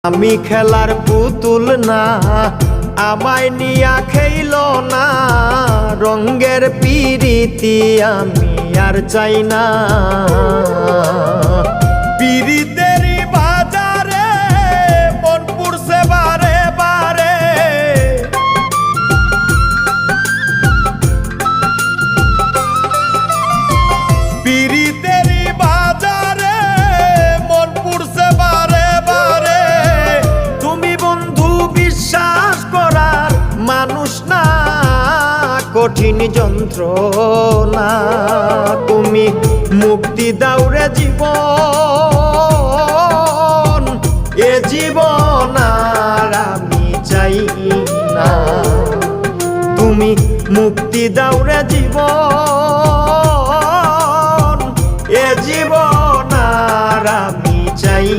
আমি খেলার পুতুল না, আমায় নিয়া খেইল না, রঙ্গের পিরিতি আমি আর চাই না। পিরিতেরই বাজারে মন পুড়ছে বারে বারে, পিরিতেরই বাজারে মন পুড়ছে বারে বারে। তুমি বন্ধু বিশ্বাস করার মানুষ না, কঠিন যন্ত্রণা। তুমি মুক্তি দাও রে জীবন, এ জীবন আর আমি চাই না। তুমি মুক্তি দাও রে জীবন, এ জীবন আর আমি চাই